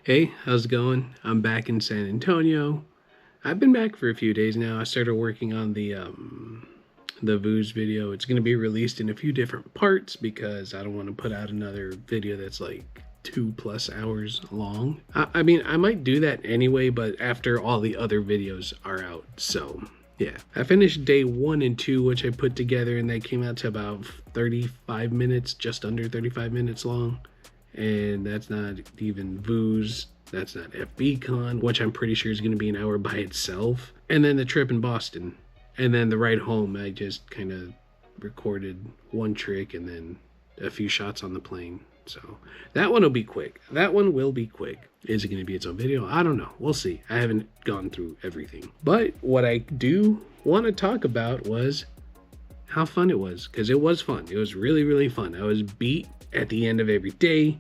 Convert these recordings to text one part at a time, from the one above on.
Hey, how's it going? I'm back in San Antonio. I've been back for a few days now. I started working on the Voo's video. It's going to be released in a few different parts because I don't want to put out another video that's like 2+ hours long. I mean, I might do that anyway, but after all the other videos are out. So yeah, I finished day 1 and 2, which I put together, and they came out to about 35 minutes, just under 35 minutes long. And that's not even Voo's, that's not FBCon, which I'm pretty sure is going to be an hour by itself. And then the trip in Boston. And then the ride home, I just kind of recorded one trick and then a few shots on the plane. So that one will be quick. That one will be quick. Is it going to be its own video? I don't know. We'll see. I haven't gone through everything. But what I do want to talk about was how fun it was, because it was fun. It was really, really fun. I was beat at the end of every day,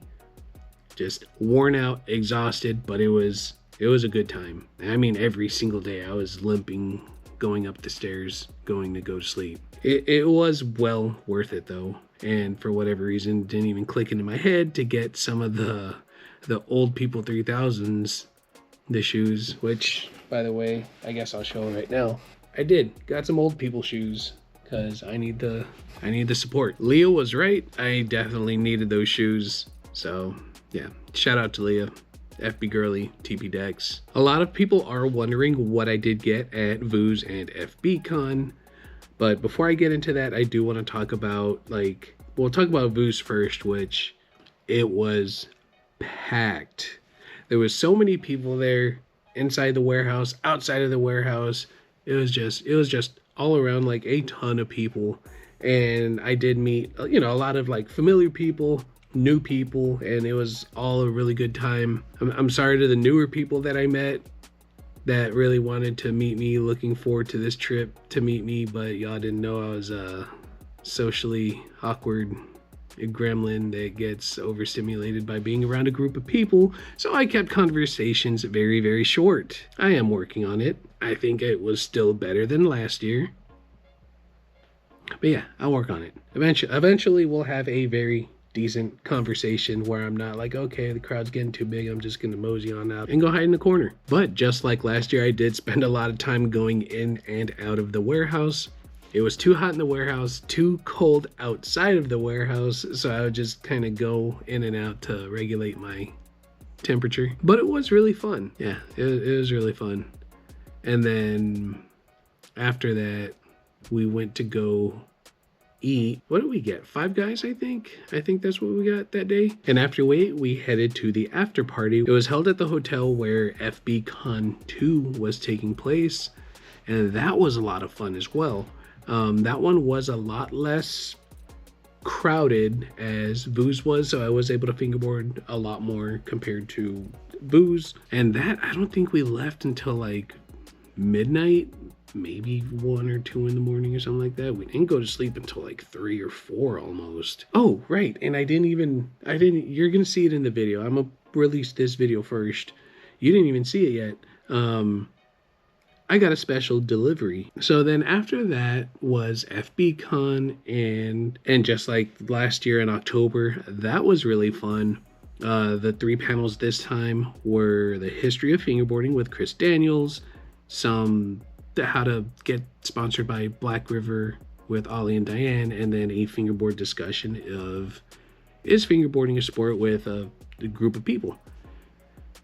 just worn out, exhausted, but it was a good time. I mean, every single day I was limping, going up the stairs, going to go to sleep. It was well worth it though, and for whatever reason, didn't even click into my head to get some of the old people 3000s, the shoes, which, by the way, I guess I'll show right now. I got some old people shoes, because I need the support. Leah was right. I definitely needed those shoes. So yeah, shout out to Leah, FB Girly, TP Dex. A lot of people are wondering what I did get at Voo's and FBCon. But before I get into that, I do want to talk about, we'll talk about Voo's first, which it was packed. There was so many people there, inside the warehouse, outside of the warehouse. It was just all around, like, a ton of people. And I did meet, a lot of like familiar people, new people, and it was all a really good time. I'm sorry to the newer people that I met that really wanted to meet me, looking forward to this trip to meet me, but y'all didn't know I was a socially awkward gremlin that gets overstimulated by being around a group of people, so I kept conversations very, very short. I am working on it. I think it was still better than last year. But yeah, I'll work on it. Eventually we'll have a very decent conversation where I'm not like, okay, the crowd's getting too big, I'm just gonna mosey on out and go hide in the corner. But just like last year, I did spend a lot of time going in and out of the warehouse. It was too hot in the warehouse, too cold outside of the warehouse, so I would just kind of go in and out to regulate my temperature. But it was really fun. Yeah, it was really fun. And then after that, we went to go eat. What did we get? Five Guys, I think that's what we got that day. And after we headed to the after party. It was held at the hotel where FBCon 2 was taking place, and that was a lot of fun as well. That one was a lot less crowded as Voo's was, so I was able to fingerboard a lot more compared to Voo's. And that, I don't think we left until like midnight, maybe 1 or 2 in the morning or something like that. We didn't go to sleep until like 3 or 4 almost. Oh, right. And you're gonna see it in the video. I'm gonna release this video first. You didn't even see it yet. I got a special delivery. So then after that was FBCon, and just like last year in October, that was really fun. The 3 panels this time were the history of fingerboarding with Chris Daniels, some how to get sponsored by Black River with Ollie and Diane, and then a fingerboard discussion of, is fingerboarding a sport with a group of people?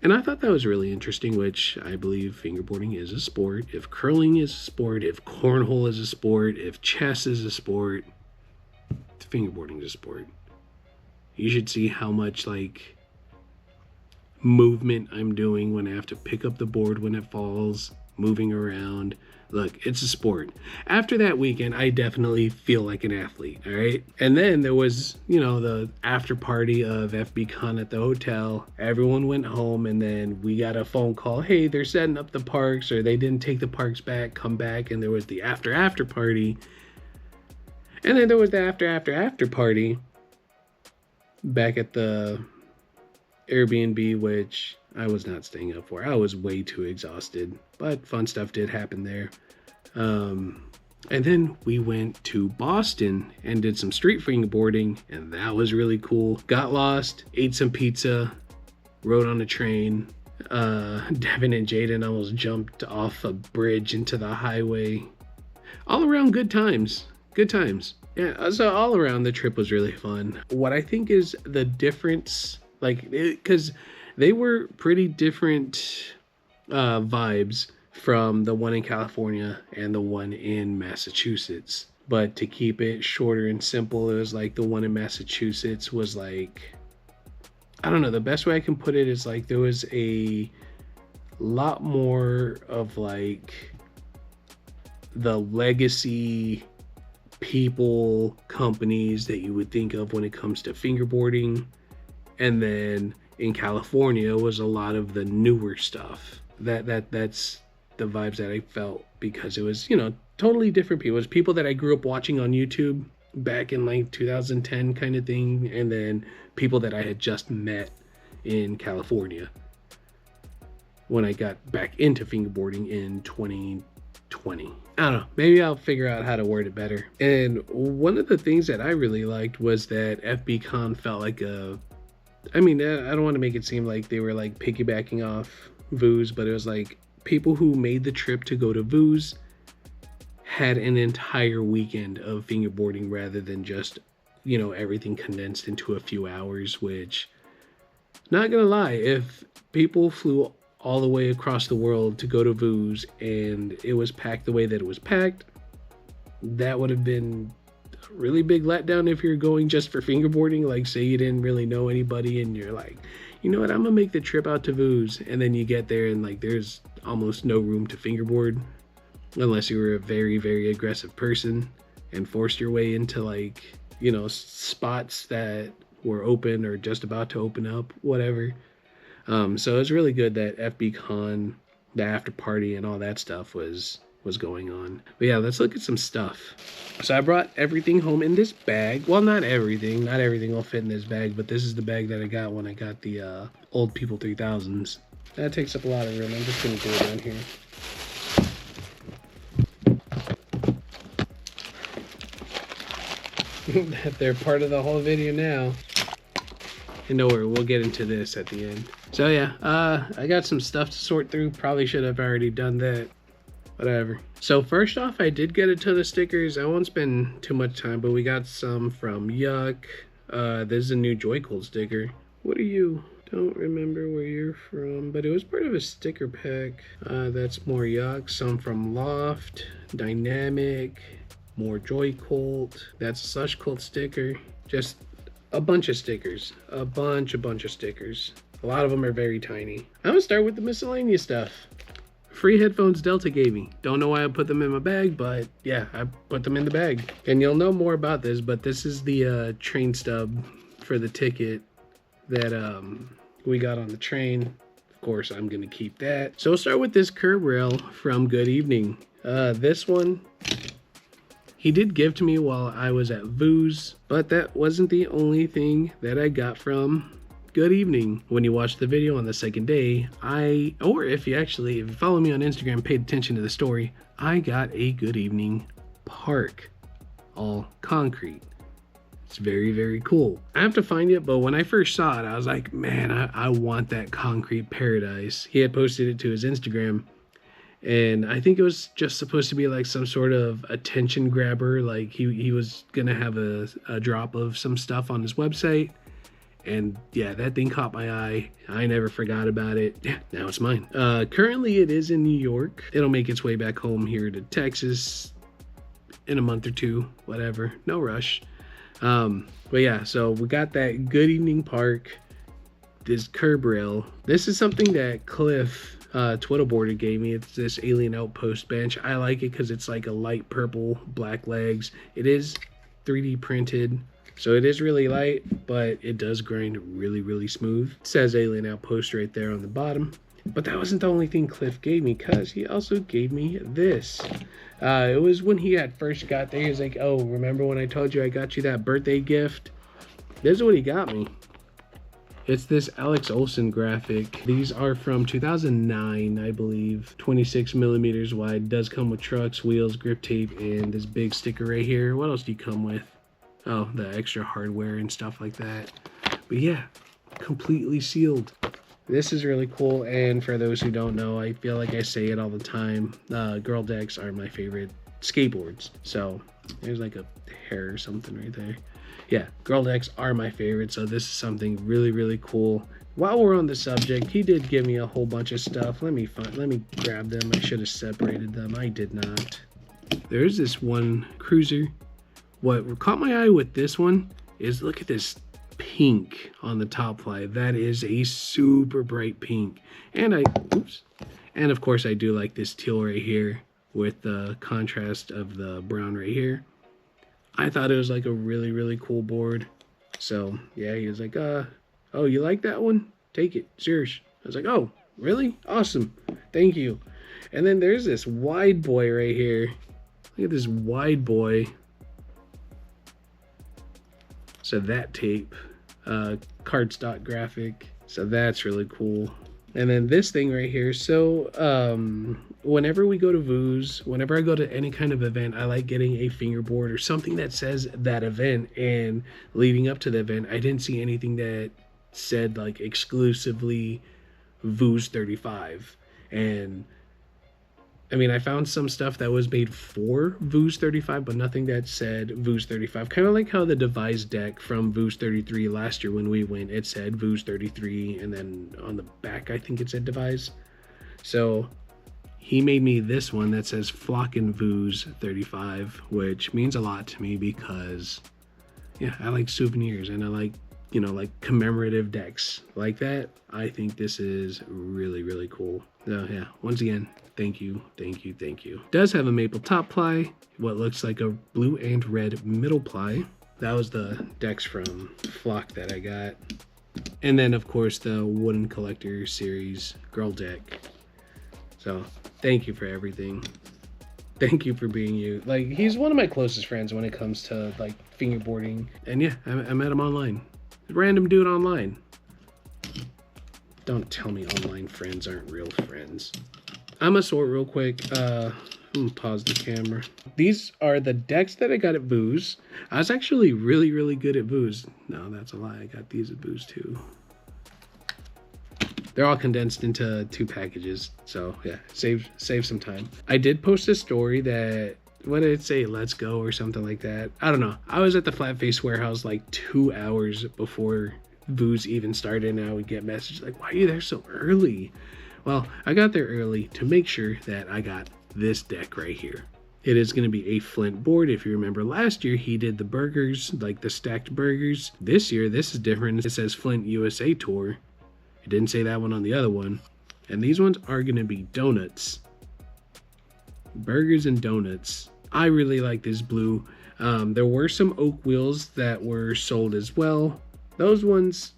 And I thought that was really interesting, which I believe fingerboarding is a sport. If curling is a sport, if cornhole is a sport, if chess is a sport, fingerboarding is a sport. You should see how much like movement I'm doing when I have to pick up the board when it falls, moving around. Look, it's a sport. After that weekend, I definitely feel like an athlete, all right? And then there was, the after party of FBCon at the hotel. Everyone went home, and then we got a phone call. Hey, they're setting up the parks, or they didn't take the parks back, come back. And there was the after party. And then there was the after party back at the Airbnb, which I was not staying up for. I was way too exhausted, but fun stuff did happen there. And then we went to Boston and did some street fingerboarding, and that was really cool. Got lost, ate some pizza, rode on a train. Devin and Jaden almost jumped off a bridge into the highway. All around good times. Good times. Yeah, so all around the trip was really fun. What I think is the difference, like, because they were pretty different vibes from the one in California and the one in Massachusetts. But to keep it shorter and simple, it was like the one in Massachusetts was like, I don't know, the best way I can put it is like there was a lot more of like the legacy people, companies that you would think of when it comes to fingerboarding. And then in California was a lot of the newer stuff. That's the vibes that I felt, because it was, you know, totally different people. It was people that I grew up watching on YouTube back in like 2010 kind of thing, and then people that I had just met in California when I got back into fingerboarding in 2020. I don't know, maybe I'll figure out how to word it better. And one of the things that I really liked was that FBCon felt like a, I mean, I don't want to make it seem like they were like piggybacking off Vous, but it was like people who made the trip to go to Vous had an entire weekend of fingerboarding rather than just, you know, everything condensed into a few hours, which, not gonna lie, if people flew all the way across the world to go to Vous and it was packed the way that it was packed, that would have been a really big letdown if you're going just for fingerboarding. Like, say you didn't really know anybody and you're like, you know what, I'm gonna make the trip out to Vous, and then you get there and like there's almost no room to fingerboard unless you were a very, very aggressive person and forced your way into like, you know, spots that were open or just about to open up, whatever. So it was really good that FBCon, the after party and all that stuff was going on. But yeah, let's look at some stuff. So I brought everything home in this bag. Well, not everything will fit in this bag, but this is the bag that I got when I got the Old People 3000s. That takes up a lot of room. I'm just gonna do it down here. They're part of the whole video now. And don't worry, we'll get into this at the end. So yeah, I got some stuff to sort through. Probably should have already done that. Whatever. So first off, I did get a ton of stickers. I won't spend too much time, but we got some from Yuck. This is a new Joy-Cold sticker. What are you? Don't remember where you're from, but it was part of a sticker pack. That's more Yuck. Some from Loft, Dynamic, more Joy-Cold. That's a Slush Cold sticker. Just a bunch of stickers. A bunch of stickers. A lot of them are very tiny. I'm gonna start with the miscellaneous stuff. Free headphones Delta gave me. Don't know why I put them in my bag, but yeah, I put them in the bag. And you'll know more about this, but this is the train stub for the ticket that we got on the train. Of course, I'm gonna keep that. So we'll start with this curb rail from Good Evening. This one, he did give to me while I was at Vous, but that wasn't the only thing that I got from Good Evening. When you watch the video on the second day, or if you follow me on Instagram, paid attention to the story, I got a Good Evening park, all concrete. It's very, very cool. I have to find it, but when I first saw it, I was like, man, I want that concrete paradise. He had posted it to his Instagram, and I think it was just supposed to be like some sort of attention grabber. Like he was gonna have a drop of some stuff on his website. And yeah, that thing caught my eye. I never forgot about it. Yeah, now it's mine. Currently it is in New York. It'll make its way back home here to Texas in a month or two, whatever. No rush. But yeah, so we got that Good Evening park, this curb rail. This is something that Cliff Twiddleboarder gave me. It's this Alien Outpost bench. I like it because it's like a light purple, black legs. It is 3D printed. So it is really light, but it does grind really, really smooth. It says Alien Outpost right there on the bottom. But that wasn't the only thing Cliff gave me, because he also gave me this. It was when he had first got there. He was like, oh, remember when I told you I got you that birthday gift? This is what he got me. It's this Alex Olsen graphic. These are from 2009, I believe. 26 millimeters wide. Does come with trucks, wheels, grip tape, and this big sticker right here. What else do you come with? Oh, the extra hardware and stuff like that. But yeah, completely sealed. This is really cool, and for those who don't know, I feel like I say it all the time, girl decks are my favorite skateboards. So there's like a hair or something right there. Yeah, girl decks are my favorite, so this is something really, really cool. While we're on the subject, he did give me a whole bunch of stuff. Let me grab them. I should have separated them. I did not. There's this one cruiser. What caught my eye with this one is, look at this pink on the top ply. That is a super bright pink. And and of course I do like this teal right here with the contrast of the brown right here. I thought it was like a really, really cool board. So yeah, he was like, oh, you like that one? Take it, it's yours. I was like, oh, really? Awesome, thank you. And then there's this wide boy right here. Look at this wide boy. So that tape, cardstock graphic. So that's really cool. And then this thing right here. So whenever we go to Voo's, whenever I go to any kind of event, I like getting a fingerboard or something that says that event. And leading up to the event, I didn't see anything that said like exclusively Voo's 35. And I mean, I found some stuff that was made for Voo's 35, but nothing that said Voo's 35. Kind of like how the Devis deck from Voo's 33 last year when we went, it said Voo's 33, and then on the back, I think it said Devis. So he made me this one that says Flockin' Voo's 35, which means a lot to me because, yeah, I like souvenirs and I like, you know, like commemorative decks like that. I think this is really, really cool. So yeah, once again, thank you, thank you, thank you. Does have a maple top ply, what looks like a blue and red middle ply. That was the decks from Flock that I got. And then of course the Wooden Collector Series girl deck. So thank you for everything. Thank you for being you. Like, he's one of my closest friends when it comes to like fingerboarding. And yeah, I met him online. Random dude online. Don't tell me online friends aren't real friends. I'm gonna sort real quick. I'm gonna pause the camera. These are the decks that I got at Voo's. I was actually really, really good at Voo's. No, that's a lie. I got these at Voo's too. They're all condensed into 2 packages. So yeah, save some time. I did post a story that, what did it say? Let's go or something like that. I don't know. I was at the Flat Face Warehouse like 2 hours before Voo's even started, and I would get messages like, why are you there so early? Well, I got there early to make sure that I got this deck right here. It is going to be a Flint board. If you remember last year, he did the burgers, like the stacked burgers. This year, this is different. It says Flint USA Tour. It didn't say that one on the other one. And these ones are going to be donuts. Burgers and donuts. I really like this blue. There were some oak wheels that were sold as well. Those ones,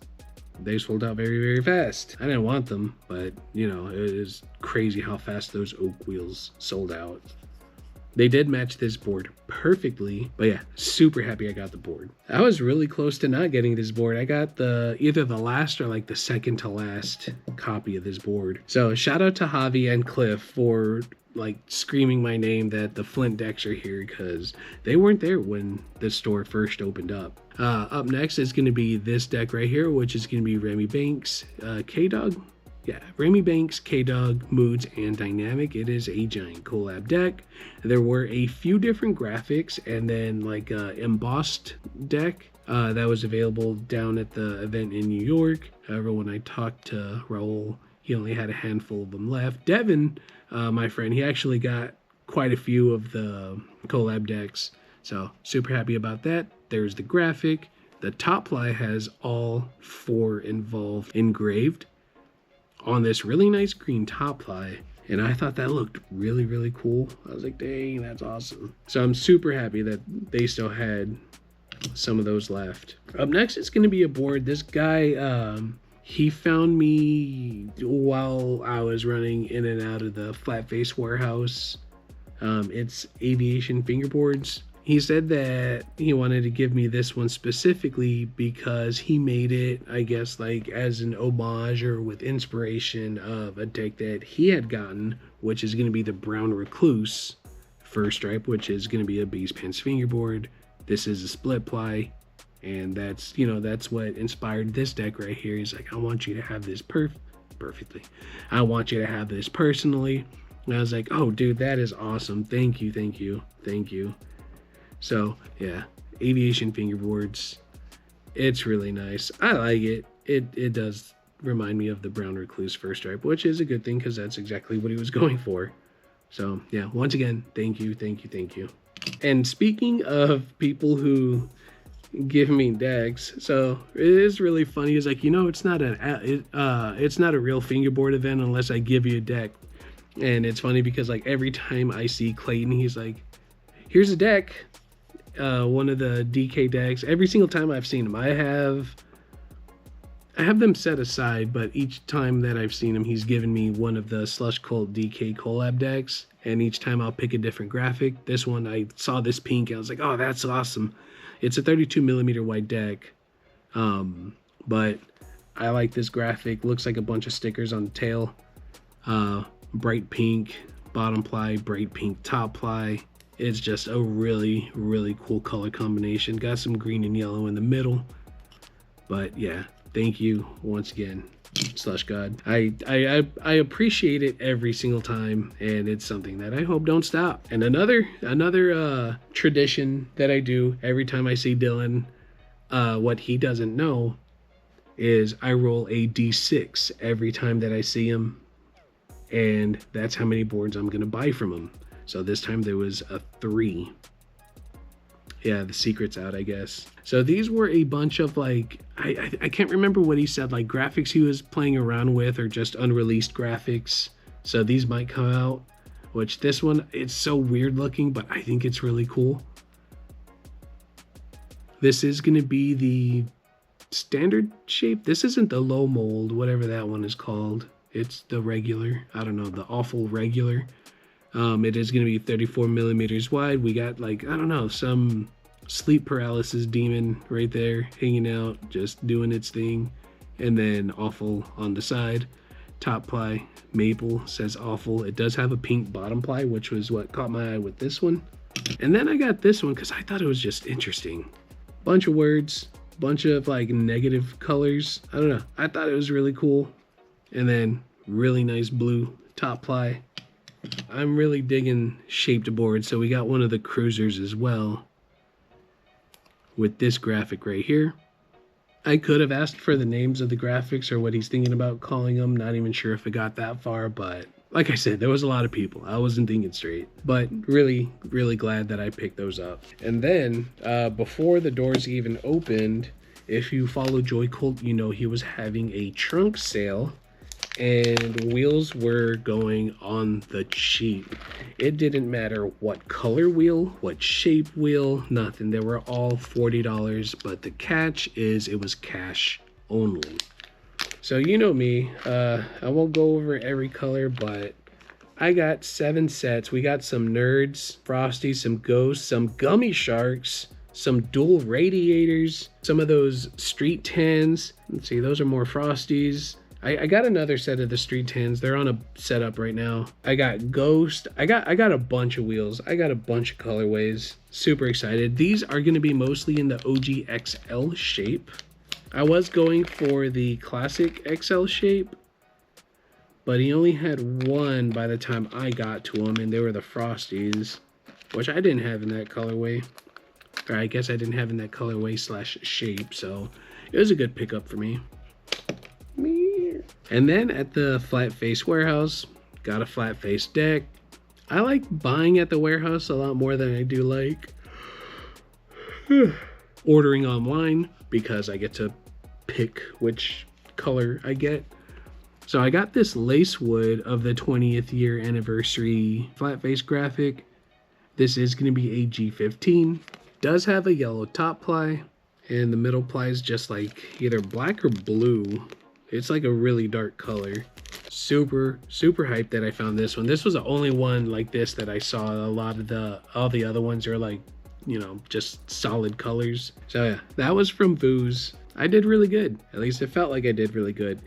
they sold out very, very fast. I didn't want them, but you know, it is crazy how fast those oak wheels sold out. They did match this board perfectly, but yeah, super happy I got the board. I was really close to not getting this board. I got either the last or like the second to last copy of this board. So shout out to Javi and Cliff for like screaming my name that the Flint decks are here, because they weren't there when the store first opened up. Up next is going to be this deck right here, which is going to be Remy Banks, K-Dog. Yeah, Remy Banks, K-Dog, Moods, and Dynamic. It is a giant collab deck. There were a few different graphics and then like embossed deck that was available down at the event in New York. However, when I talked to Raul, he only had a handful of them left. Devin, my friend, he actually got quite a few of the collab decks. So super happy about that. There's the graphic. The top ply has all 4 involved engraved on this really nice green top ply, and I thought that looked really, really cool. I was like, dang, that's awesome. So I'm super happy that they still had some of those left. Up next, it's going to be a board. This guy, he found me while I was running in and out of the Flat Face Warehouse. It's Aviation Fingerboards. He said that he wanted to give me this one specifically because he made it, I guess, like as an homage or with inspiration of a deck that he had gotten, which is going to be the Brown Recluse Fur Stripe, which is going to be a base pants fingerboard. This is a split ply, and that's, you know, that's what inspired this deck right here. He's like, I want you to have this perfectly. I want you to have this personally. And I was like, oh, dude, that is awesome. Thank you, thank you, thank you. So, yeah, aviation fingerboards. It's really nice. I like it. It does remind me of the brown recluse fur stripe, which is a good thing because that's exactly what he was going for. So, yeah, once again, thank you, thank you, thank you. And speaking of people who give me decks, so it is really funny. It's like, you know, it's not a real fingerboard event unless I give you a deck. And it's funny because like every time I see Clayton, he's like, here's a deck, one of the DK decks. Every single time I've seen him, I have them set aside, but each time that I've seen him, he's given me one of the Slush Cult DK collab decks, and each time I'll pick a different graphic. This one, I saw this pink, and I was like, oh, that's awesome. It's a 32mm wide deck, but I like this graphic. Looks like a bunch of stickers on the tail. Bright pink bottom ply, bright pink top ply. It's just a really, really cool color combination. Got some green and yellow in the middle, but yeah. Thank you once again, Slush God. I appreciate it every single time, and it's something that I hope don't stop. And another tradition that I do every time I see Dylan, what he doesn't know is I roll a D6 every time that I see him, and that's how many boards I'm gonna buy from him. So this time there was a 3. Yeah, the secret's out, I guess. So these were a bunch of like, I can't remember what he said, like graphics he was playing around with or just unreleased graphics. So these might come out, which this one, it's so weird looking, but I think it's really cool. This is gonna be the standard shape. This isn't the low mold, whatever that one is called. It's the regular, I don't know, the awful regular. It is going to be 34mm wide. We got like, I don't know, some sleep paralysis demon right there hanging out, just doing its thing. And then awful on the side. Top ply, maple, says awful. It does have a pink bottom ply, which was what caught my eye with this one. And then I got this one because I thought it was just interesting. Bunch of words, bunch of like negative colors. I don't know. I thought it was really cool. And then really nice blue top ply. I'm really digging shaped boards, so we got one of the cruisers as well with this graphic right here. I could have asked for the names of the graphics or what he's thinking about calling them. Not even sure if it got that far, but like I said, there was a lot of people. I wasn't thinking straight, but really, really glad that I picked those up. And then before the doors even opened, if you follow Joy Colt, you know he was having a trunk sale. And wheels were going on the cheap. It didn't matter what color wheel, what shape wheel, nothing. They were all $40, but the catch is it was cash only. So you know me, I won't go over every color, but I got 7 sets. We got some Nerds, Frosties, some Ghosts, some Gummy Sharks, some dual radiators, some of those Street Tans. Let's see, those are more Frosties. I got another set of the Street Tans. They're on a setup right now. I got Ghost. I got a bunch of wheels. I got a bunch of colorways. Super excited. These are going to be mostly in the OG XL shape. I was going for the classic XL shape, but he only had one by the time I got to him, and they were the Frosties, which I didn't have in that colorway. Or I guess I didn't have in that colorway / shape, so it was a good pickup for me. And then at the Flat Face warehouse, got a flat face deck. I like buying at the warehouse a lot more than I do like ordering online because I get to pick which color I get. So I got this lace wood of the 20th year anniversary flat face graphic. This is going to be a G15. Does have a yellow top ply, and the middle ply is just like either black or blue. It's like a really dark color. Super, super hyped that I found this one. This was the only one like this that I saw. All the other ones are like, you know, just solid colors. So yeah, that was from Vous. I did really good. At least it felt like I did really good.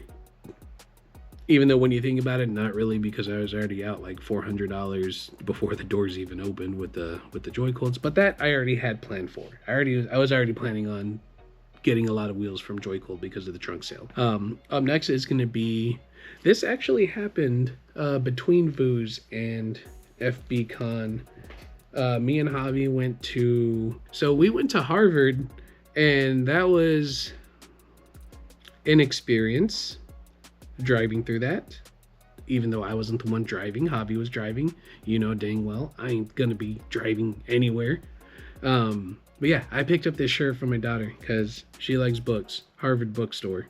Even though when you think about it, not really, because I was already out like $400 before the doors even opened with the Joy Colts. But that I already had planned for. I was already planning on getting a lot of wheels from Joy Colt because of the trunk sale. Up next is going to be This actually happened between Vooz and FB Con. Me and Javi we went to Harvard, and that was an experience driving through that. Even though I wasn't the one driving, Javi was driving. You know dang well I ain't gonna be driving anywhere. But yeah, I picked up this shirt for my daughter because she likes books. Harvard Bookstore.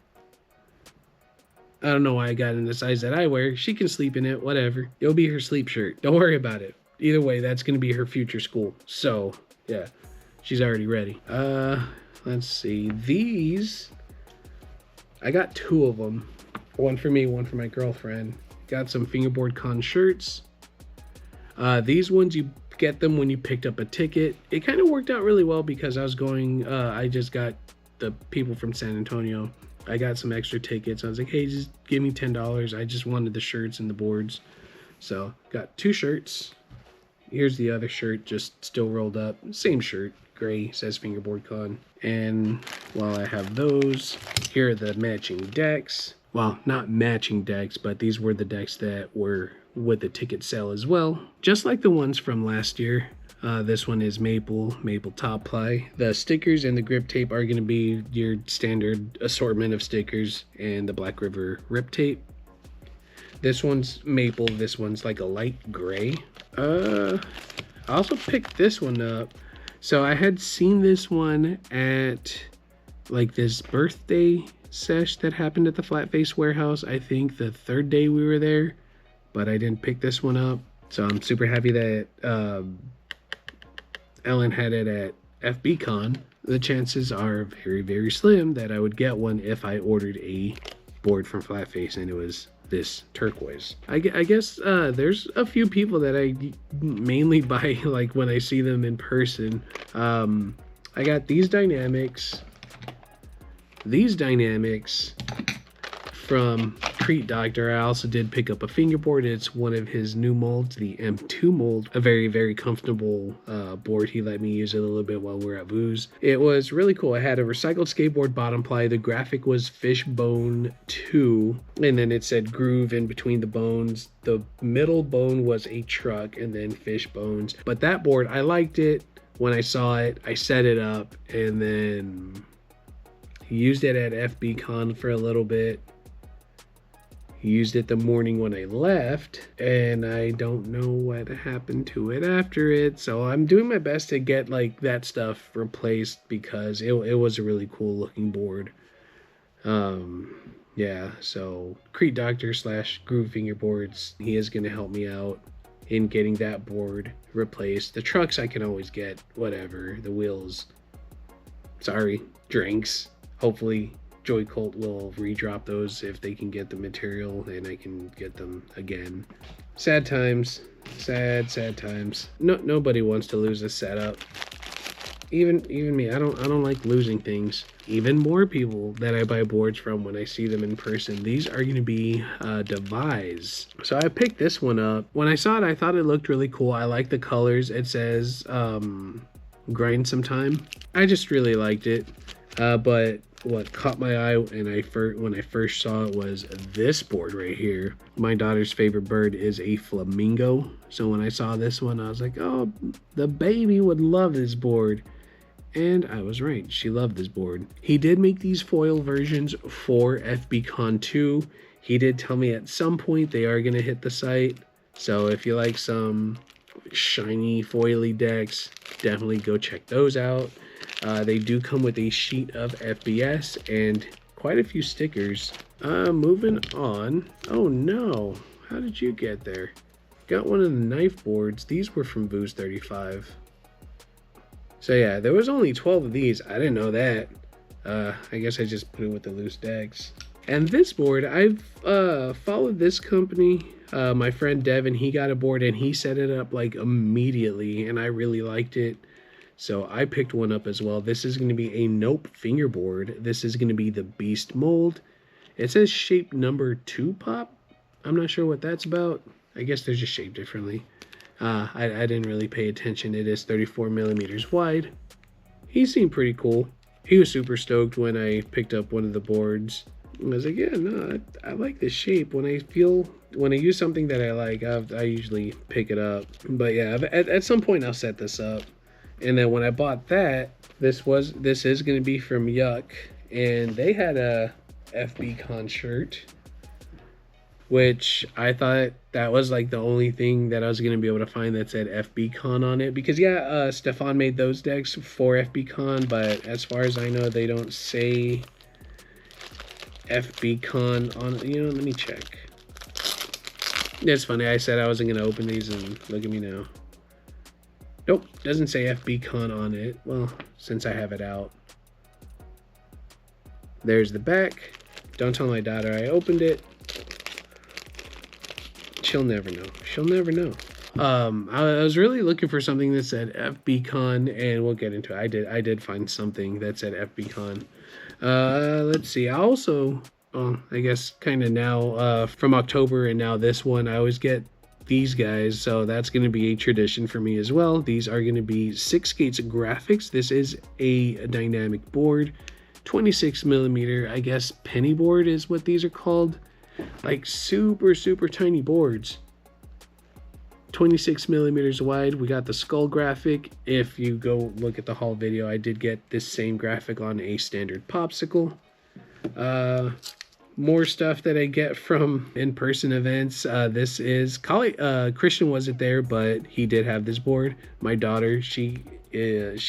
I don't know why I got in the size that I wear. She can sleep in it, whatever. It'll be her sleep shirt. Don't worry about it. Either way, that's going to be her future school. So, yeah, she's already ready. Let's see. These, I got 2 of them. One for me, one for my girlfriend. Got some Fingerboard Con shirts. These ones, you get them when you picked up a ticket. It kind of worked out really well because I just got the people from San Antonio. I got some extra tickets. I was like, hey, just give me $10. I just wanted the shirts and the boards. So got 2 shirts. Here's the other shirt, just still rolled up. Same shirt, gray, says Fingerboard Con. And while I have those, here are the matching decks. Well, not matching decks, but these were the decks that were with the ticket sale as well. Just like the ones from last year. This one is maple top ply. The stickers and the grip tape are going to be your standard assortment of stickers and the Black River rip tape. This one's maple. This one's like a light gray. I also picked this one up. So I had seen this one at like this birthday sesh that happened at the Flatface warehouse. I think the 3rd day we were there, but I didn't pick this one up. So I'm super happy that Ellen had it at FB Con. The chances are very, very slim that I would get one if I ordered a board from Flatface and it was this turquoise. I guess there's a few people that I mainly buy like when I see them in person. I got these dynamics from Crete Doctor. I also did pick up a fingerboard. It's one of his new molds, the M2 mold. A very, very comfortable board. He let me use it a little bit while we were at Vooz. It was really cool. I had a recycled skateboard bottom ply. The graphic was Fishbone 2, and then it said groove in between the bones. The middle bone was a truck, and then fish bones. But that board, I liked it. When I saw it, I set it up, and then used it at FB Con for a little bit. Used it the morning when I left, and I don't know what happened to it after it. So I'm doing my best to get like that stuff replaced because it was a really cool looking board. Yeah, so Crete Doctor / Groove Fingerboards, he is going to help me out in getting that board replaced. The trucks I can always get, whatever. The wheels, sorry, drinks. Hopefully Joy Colt will redrop those if they can get the material and I can get them again. Sad times. Sad times. Nobody wants to lose a setup. Even me. I don't like losing things. Even more people that I buy boards from when I see them in person. These are going to be Devis. So I picked this one up. When I saw it, I thought it looked really cool. I like the colors. It says grind some time. I just really liked it. But what caught my eye when I first saw it was this board right here. My daughter's favorite bird is a flamingo. So when I saw this one, I was like, oh, the baby would love this board. And I was right. She loved this board. He did make these foil versions for FB Con 2. He did tell me at some point they are going to hit the site. So if you like some shiny foily decks, definitely go check those out. They do come with a sheet of FBS and quite a few stickers. Moving on. Oh no, how did you get there? Got one of the knife boards. These were from Vooz 35. So yeah, there was only 12 of these. I didn't know that. I guess I just put it with the loose decks. And this board, I've followed this company. My friend Devin, he got a board and he set it up like immediately and I really liked it. So I picked one up as well. This is going to be a Nope fingerboard. This is going to be the Beast mold. It says shape number 2 pop. I'm not sure what that's about. I guess they're just shaped differently. I didn't really pay attention. It is 34 millimeters wide. He seemed pretty cool. He was super stoked when I picked up one of the boards. I was like, yeah, no, I like this shape. When I use something that I like, I usually pick it up. But yeah, at some point I'll set this up. And then when I bought that, this is going to be from Yuck, and they had a FB Con shirt, which I thought that was like the only thing that I was going to be able to find that said FB Con on it. Because yeah, Stefan made those decks for FB Con, but as far as I know, they don't say FB Con on it. You know, let me check. It's funny, I said I wasn't going to open these, and look at me now. Nope, doesn't say FB Con on it. Well, since I have it out. There's the back. Don't tell my daughter I opened it. She'll never know. She'll never know. I was really looking for something that said FB Con, and we'll get into it. I did find something that said FB Con. Let's see. I also, I guess kind of now, from October and now this one, I always get these guys, so that's going to be a tradition for me as well. These are going to be 6 Skates graphics. This is a dynamic board, 26 millimeter, I guess penny board is what these are called. Like super tiny boards, 26 millimeters wide. We got the skull graphic. If you go look at the haul video, I did get this same graphic on a standard popsicle. More stuff that I get from in-person events. This is Christian wasn't there, but he did have this board. My daughter, she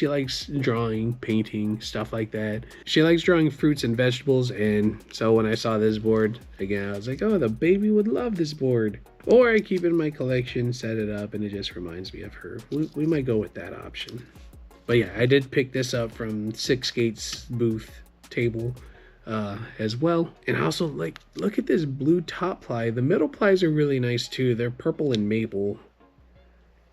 likes drawing, painting, stuff like that. She likes drawing fruits and vegetables, and so when I saw this board again, I was like, oh, the baby would love this board. Or I keep it in my collection, set it up, and it just reminds me of her. We might go with that option. But yeah, I did pick this up from 6 Skates booth table as well. And also, like, look at this blue top ply. The middle plies are really nice too. They're purple and maple.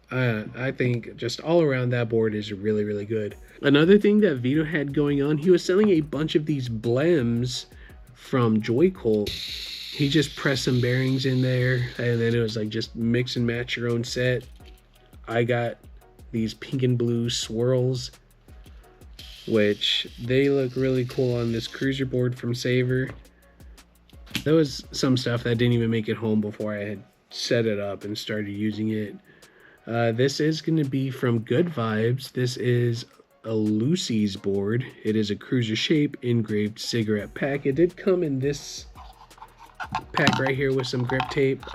I think just all around that board is really good. Another thing that Vito had going on, he was selling a bunch of these blems from Joy-Colt. He just pressed some bearings in there, and then it was like just mix and match your own set. I got these pink and blue swirls, which they look really cool on this cruiser board from Saver. There was some stuff that didn't even make it home before I had set it up and started using it. This is going to be from Good Vibes. This is a Lucy's board. It is a cruiser shape engraved cigarette pack. It did come in this pack right here with some grip tape.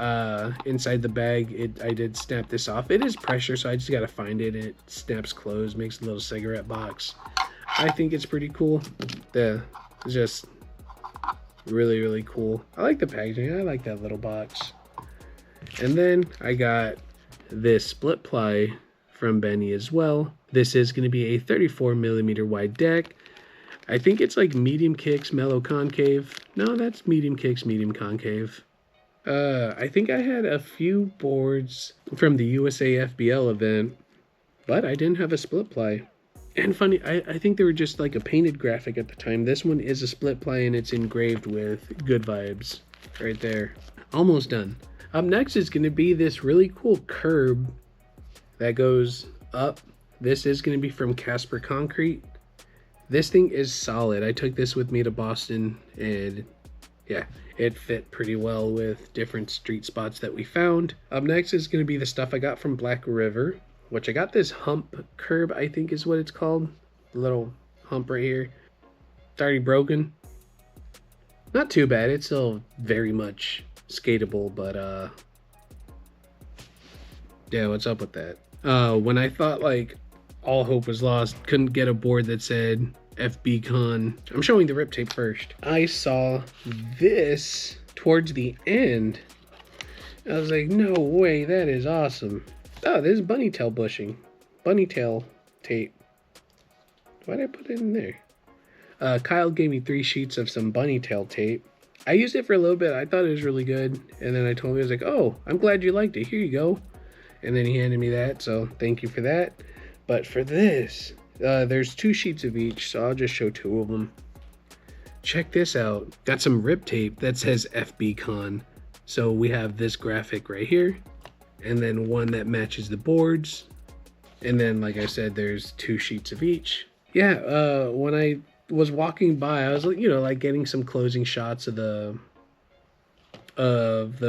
Inside the bag, I did snap this off. It is pressure, so I just got to find it. It snaps closed, makes a little cigarette box. I think it's pretty cool. It's just really cool. I like the packaging. I like that little box. And then I got this split ply from Benny as well. This is going to be a 34 millimeter wide deck. I think it's like medium kicks, mellow concave. No, that's medium kicks, medium concave. I think I had a few boards from the USA FBL event, but I didn't have a split ply. And funny, I think they were just like a painted graphic at the time. This one is a split ply and it's engraved with Good Vibes right there. Almost done. Up next is going to be this really cool curb that goes up. This is going to be from Casper Concrete. This thing is solid. I took this with me to Boston, and yeah, it fit pretty well with different street spots that we found. Up next is going to be the stuff I got from Black River, which I got this hump curb, I think is what it's called. The little hump right here. It's already broken. Not too bad. It's still very much skatable, but yeah, what's up with that? When I thought like all hope was lost, couldn't get a board that said FB Con. I'm showing the rip tape first. I saw this towards the end. I was like, no way, that is awesome. Oh, this is bunny tail bushing. Bunny tail tape. Why did I put it in there? Kyle gave me 3 sheets of some bunny tail tape. I used it for a little bit. I thought it was really good. And then I told him, I was like, oh, I'm glad you liked it. Here you go. And then he handed me that. So thank you for that. But for this, there's 2 sheets of each. So I'll just show 2 of them. Check this out. Got some rip tape that says FB Con. So we have this graphic right here. And then one that matches the boards. And then, like I said, there's 2 sheets of each. Yeah, when I was walking by, I was like, you know, like getting some closing shots of the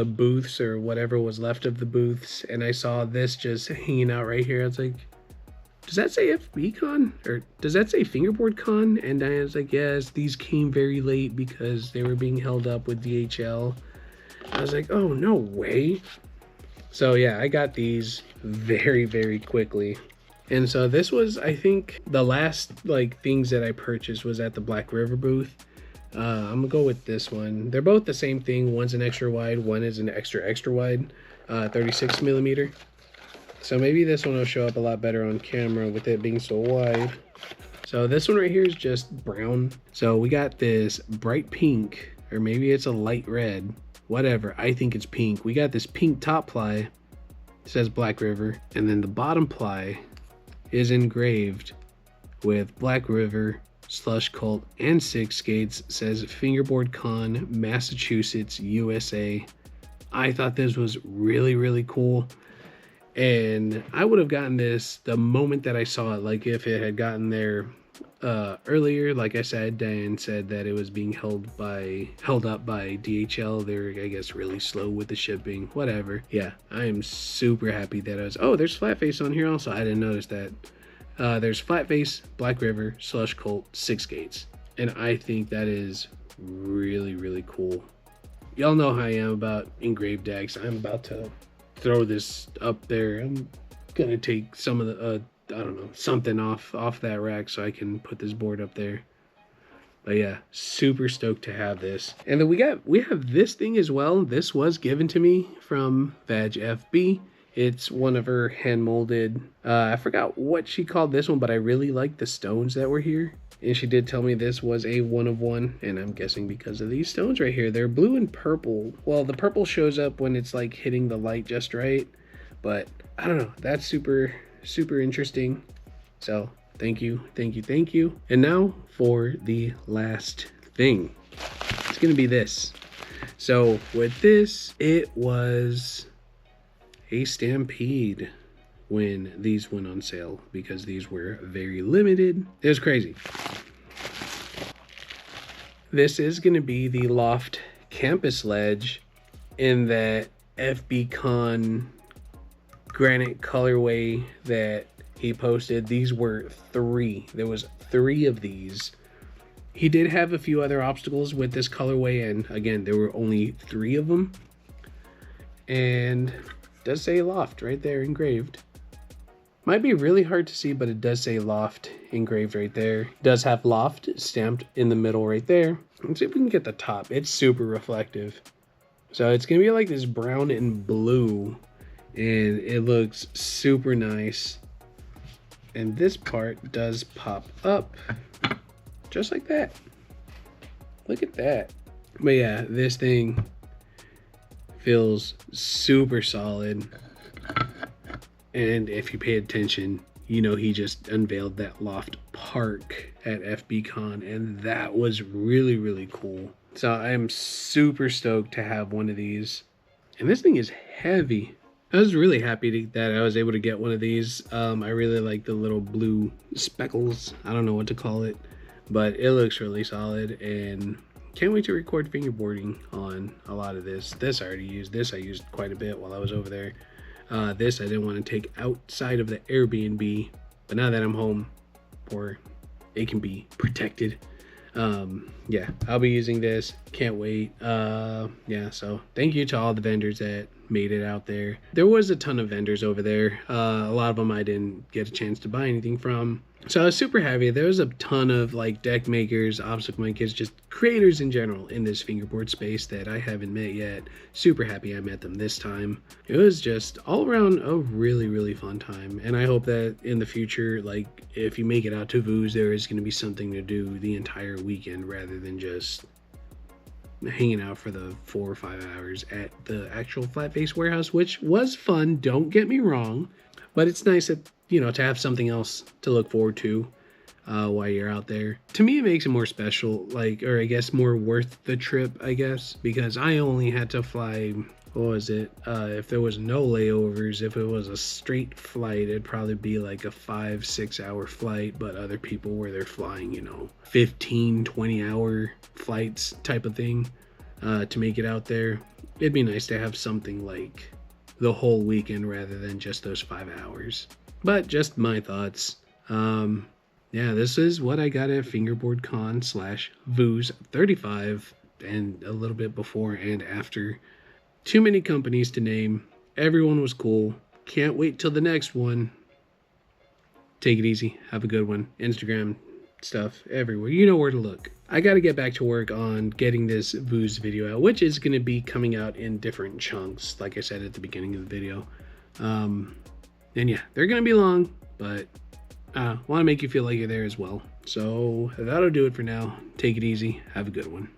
booths or whatever was left of the booths, and I saw this just hanging out right here. I was like, does that say FB Con? Or does that say Fingerboard Con? And I was like, yes, these came very late because they were being held up with DHL. I was like, oh, no way. So yeah, I got these very, very quickly. And so this was, I think, the last like things that I purchased was at the Black River booth. I'm gonna go with this one. They're both the same thing. One's an extra wide, one is an extra wide, 36 millimeter. So maybe this one will show up a lot better on camera with it being so wide. So this one right here is just brown. So we got this bright pink, or maybe it's a light red, whatever. I think it's pink. We got this pink top ply. It says Black River, and then the bottom ply is engraved with Black River, Slush Cult, and 6 Skates. It says Fingerboard Con, Massachusetts, USA. I thought this was really, really cool. And I would have gotten this the moment that I saw it. Like if it had gotten there earlier, like I said, Diane said that it was being held up by DHL. They're, I guess, really slow with the shipping, whatever. Yeah, I am super happy that I was, oh, there's Flatface on here also. I didn't notice that. There's Flatface, Black River, Slush Cult, 6 Skates. And I think that is really, really cool. Y'all know how I am about engraved decks. I'm about to throw this up there. I'm gonna take some of the I don't know, something off that rack so I can put this board up there. But yeah, super stoked to have this. And then we have this thing as well. This was given to me from Vag FB. It's one of her hand molded, I forgot what she called this one, but I really like the stones that were here. And she did tell me this was a 1 of 1, and I'm guessing because of these stones right here. They're blue and purple. Well, the purple shows up when it's like hitting the light just right, but I don't know. That's super, super interesting. So thank you. And now for the last thing. It's gonna be this. So with this, it was a stampede when these went on sale because these were very limited. It was crazy. This is going to be the Loft Campus Ledge in that FB Con granite colorway that he posted. These were 3. There was 3 of these. He did have a few other obstacles with this colorway, and again, there were only 3 of them. And it does say Loft right there engraved. Might be really hard to see, but it does say Loft engraved right there. It does have Loft stamped in the middle right there. Let's see if we can get the top. It's super reflective. So it's going to be like this brown and blue, and it looks super nice. And this part does pop up just like that. Look at that. But yeah, this thing feels super solid. And if you pay attention, you know, he just unveiled that Loft Park at FB Con, and that was really, really cool. So I am super stoked to have one of these. And this thing is heavy. I was really happy that I was able to get one of these. I really like the little blue speckles. I don't know what to call it, but it looks really solid, and can't wait to record fingerboarding on a lot of this. This I already used. This I used quite a bit while I was over there. This I didn't want to take outside of the Airbnb, but now that I'm home, or it can be protected, yeah, I'll be using this. Can't wait. Yeah, so thank you to all the vendors that made it out there. There was a ton of vendors over there. A lot of them I didn't get a chance to buy anything from. So I was super happy. There was a ton of like deck makers, obstacle makers, just creators in general in this fingerboard space that I haven't met yet. Super happy I met them this time. It was just all around a really, really fun time. And I hope that in the future, like if you make it out to Vous, there is going to be something to do the entire weekend rather than just hanging out for the 4 or 5 hours at the actual Flatface warehouse, which was fun, don't get me wrong, but it's nice that, you know, to have something else to look forward to while you're out there. To me, it makes it more special, like, or I guess more worth the trip, I guess, because I only had to fly what was it? If there was no layovers, if it was a straight flight, it'd probably be like a 5-6 hour flight. But other people where they're flying, 15-20 hour flights type of thing, to make it out there. It'd be nice to have something like the whole weekend rather than just those 5 hours. But just my thoughts. Yeah, this is what I got at Fingerboard Con / Vooz 35, and a little bit before and after. Too many companies to name. Everyone was cool. Can't wait till the next one. Take it easy. Have a good one. Instagram stuff everywhere. You know where to look. I got to get back to work on getting this Vooz video out, which is going to be coming out in different chunks, like I said at the beginning of the video. And yeah, they're going to be long, but I want to make you feel like you're there as well. So that'll do it for now. Take it easy. Have a good one.